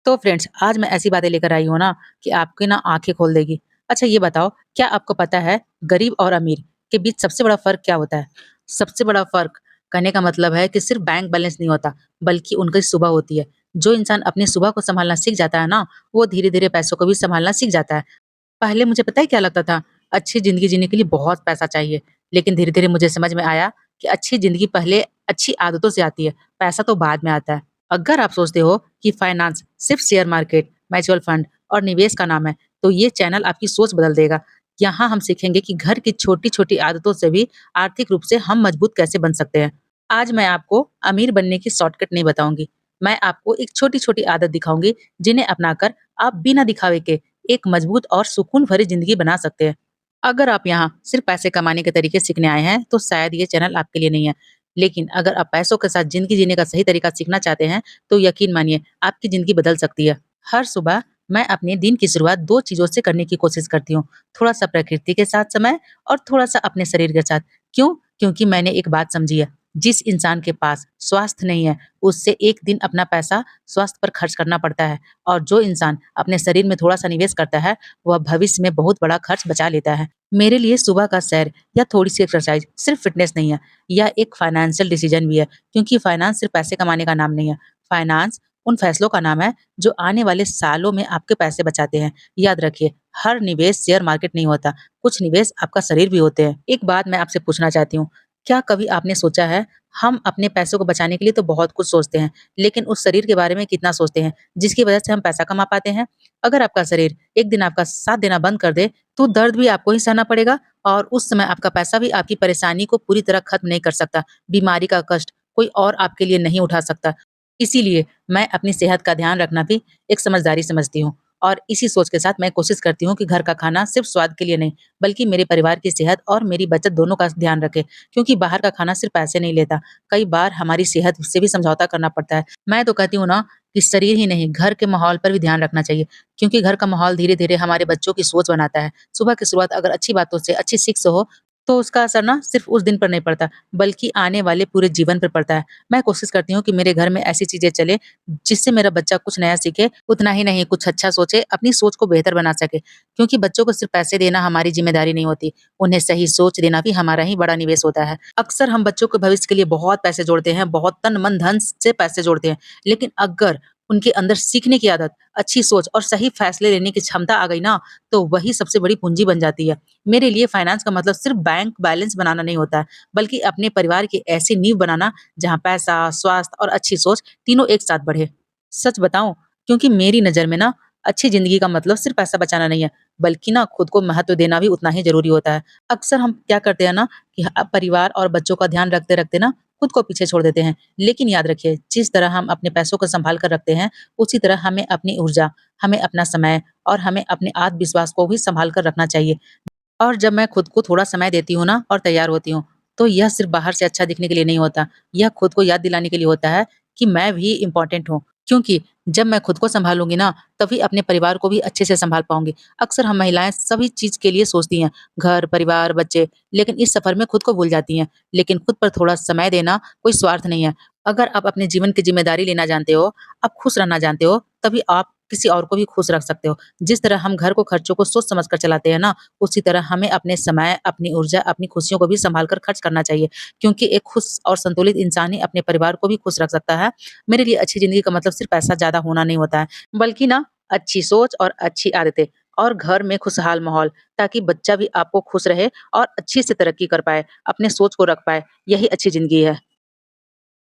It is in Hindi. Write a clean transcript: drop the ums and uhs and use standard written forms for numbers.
तो फ्रेंड्स, आज मैं ऐसी बातें लेकर आई हूँ ना कि आपकी ना आँखें खोल देगी। अच्छा ये बताओ, क्या आपको पता है गरीब और अमीर के बीच सबसे बड़ा फ़र्क क्या होता है? सबसे बड़ा फ़र्क कहने का मतलब है कि सिर्फ़ बैंक बैलेंस नहीं होता, बल्कि उनकी सुबह होती है। जो इंसान अपनी सुबह को सँभालना सीख जाता है ना, वो धीरे-धीरे पैसों को भी सँभालना सीख जाता है। पहले मुझे पता है क्या लगता था? अच्छी ज़िंदगी जीने के लिए बहुत पैसा चाहिए, लेकिन धीरे-धीरे मुझे समझ में आया कि अच्छी ज़िंदगी पहले अच्छी आदतों से आती है, पैसा तो बाद में आता है। अगर आप सोचते हो कि फाइनेंस सिर्फ शेयर मार्केट, म्यूचुअल फंड और निवेश का नाम है, तो ये चैनल आपकी सोच बदल देगा। यहाँ हम सीखेंगे कि घर की छोटी-छोटी आदतों से भी आर्थिक रूप से हम मजबूत कैसे बन सकते हैं। आज मैं आपको अमीर बनने की शॉर्टकट नहीं बताऊंगी। मैं आपको एक छोटी-छोटी आदत दिखाऊंगी, जिन्हें अपनाकर आप बिना दिखावे के एक मजबूत और सुकून भरी जिंदगी बना सकते हैं। अगर आप यहाँ सिर्फ पैसे कमाने के तरीके सीखने आए हैं, तो शायद ये चैनल आपके लिए नहीं है। लेकिन अगर आप पैसों के साथ ज़िंदगी जीने का सही तरीका सीखना चाहते हैं, तो यकीन मानिए आपकी ज़िंदगी बदल सकती है। हर सुबह मैं अपने दिन की शुरुआत 2 चीज़ों से करने की कोशिश करती हूँ, थोड़ा-सा प्रकृति के साथ समय और थोड़ा-सा अपने शरीर के साथ। क्यों? क्योंकि मैंने एक बात समझी है, जिस इंसान के पास स्वास्थ्य नहीं है, उससे एक दिन अपना पैसा स्वास्थ्य पर खर्च करना पड़ता है, और जो इंसान अपने शरीर में थोड़ा-सा निवेश करता है, वह भविष्य में बहुत बड़ा खर्च बचा लेता है। मेरे लिए सुबह का सैर या थोड़ी-सी एक्सरसाइज सिर्फ फिटनेस नहीं है, यह एक फाइनेंशियल डिसीजन भी है, क्योंकि फाइनेंस सिर्फ पैसे कमाने का नाम नहीं है। फाइनेंस उन फैसलों का नाम है जो आने वाले सालों में आपके पैसे बचाते हैं। याद रखिए, हर निवेश शेयर मार्केट नहीं होता, कुछ निवेश आपका शरीर भी होते हैं। एक बात मैं आपसे पूछना चाहती हूँ, क्या कभी आपने सोचा है, हम अपने पैसों को बचाने के लिए तो बहुत कुछ सोचते हैं, लेकिन उस शरीर के बारे में कितना सोचते हैं, जिसकी वजह से हम पैसा कमा पाते हैं? अगर आपका शरीर एक दिन आपका साथ देना बंद कर दे, तो दर्द भी आपको ही सहना पड़ेगा, और उस समय आपका पैसा भी आपकी परेशानी को पूरी तरह खत्म नहीं कर सकता। बीमारी का कष्ट कोई और आपके लिए नहीं उठा सकता। इसीलिए मैं अपनी सेहत का ध्यान रखना भी एक समझदारी समझती हूँ, और इसी सोच के साथ मैं कोशिश करती हूँ कि घर का खाना सिर्फ स्वाद के लिए नहीं, बल्कि मेरे परिवार की सेहत और मेरी बचत दोनों का ध्यान रखे। क्योंकि बाहर का खाना सिर्फ पैसे नहीं लेता, कई बार हमारी सेहत से भी समझौता करना पड़ता है। मैं तो कहती हूँ ना कि शरीर ही नहीं, घर के माहौल पर भी ध्यान रखना चाहिए, क्योंकि घर का माहौल धीरे-धीरे हमारे बच्चों की सोच बनाता है। सुबह की शुरुआत अगर अच्छी बातों से, अच्छी सीख से हो, तो उसका असर ना सिर्फ उस दिन पर नहीं पड़ता, बल्कि आने वाले पूरे जीवन पर पड़ता है। मैं कोशिश करती हूँ कि मेरे घर में ऐसी चीज़ें चले, जिससे मेरा बच्चा कुछ नया सीखे, उतना ही नहीं कुछ अच्छा सोचे, अपनी सोच को बेहतर बना सके। क्योंकि बच्चों को सिर्फ पैसे देना हमारी ज़िम्मेदारी नहीं होती, उन्हें सही सोच देना भी हमारा ही बड़ा निवेश होता है। अक्सर हम बच्चों के भविष्य के लिए बहुत पैसे जोड़ते हैं, बहुत तन, मन, धन से पैसे जोड़ते हैं, लेकिन अगर उनके अंदर सीखने की आदत, अच्छी सोच और सही फैसले लेने की क्षमता आ गई ना, तो वही सबसे बड़ी पूंजी बन जाती है। मेरे लिए फाइनेंस का मतलब सिर्फ बैंक बैलेंस बनाना नहीं होता है, बल्कि अपने परिवार की ऐसी नींव बनाना, जहाँ पैसा, स्वास्थ्य और अच्छी सोच तीनों एक साथ बढ़े। सच बताऊँ, क्योंकि मेरी नज़र में ना अच्छी ज़िंदगी का मतलब सिर्फ पैसा बचाना नहीं है, बल्कि ना खुद को महत्व देना भी उतना ही ज़रूरी होता है। अक्सर हम क्या करते हैं ना कि परिवार और बच्चों का ध्यान रखते-रखते ना खुद को पीछे छोड़ देते हैं। लेकिन याद रखिए, जिस तरह हम अपने पैसों को सँभाल कर रखते हैं, उसी तरह हमें अपनी ऊर्जा, हमें अपना समय और हमें अपने आत्मविश्वास को भी सँभाल कर रखना चाहिए। और जब मैं खुद को थोड़ा समय देती हूँ ना और तैयार होती हूँ, तो यह सिर्फ़ बाहर से अच्छा दिखने के लिए नहीं होता, यह खुद को याद दिलाने के लिए होता है कि मैं भी इम्पोर्टेंट हूँ। क्योंकि जब मैं खुद को सँभालूँगी ना, तभी अपने परिवार को भी अच्छे से सँभाल पाऊँगी। अक्सर हम महिलाएँ सभी चीज़ के लिए सोचती हैं, घर, परिवार, बच्चे, लेकिन इस सफ़र में खुद को भूल जाती हैं। लेकिन खुद पर थोड़ा समय देना कोई स्वार्थ नहीं है। अगर आप अपने जीवन की ज़िम्मेदारी लेना जानते हो, आप खुश रहना जानते हो, तभी आप किसी और को भी खुश रख सकते हो। जिस तरह हम घर को खर्चों को सोच समझ कर चलाते हैं ना, उसी तरह हमें अपने समय, अपनी ऊर्जा, अपनी खुशियों को भी सँभाल कर खर्च करना चाहिए, क्योंकि एक खुश और संतुलित इंसान ही अपने परिवार को भी खुश रख सकता है। मेरे लिए अच्छी ज़िंदगी का मतलब सिर्फ़ पैसा ज़्यादा होना नहीं होता है, बल्कि ना अच्छी सोच और अच्छी आदतें और घर में खुशहाल माहौल, ताकि बच्चा भी आपको खुश रहे और अच्छे से तरक्की कर पाए, अपने सोच को रख पाए, यही अच्छी ज़िंदगी है।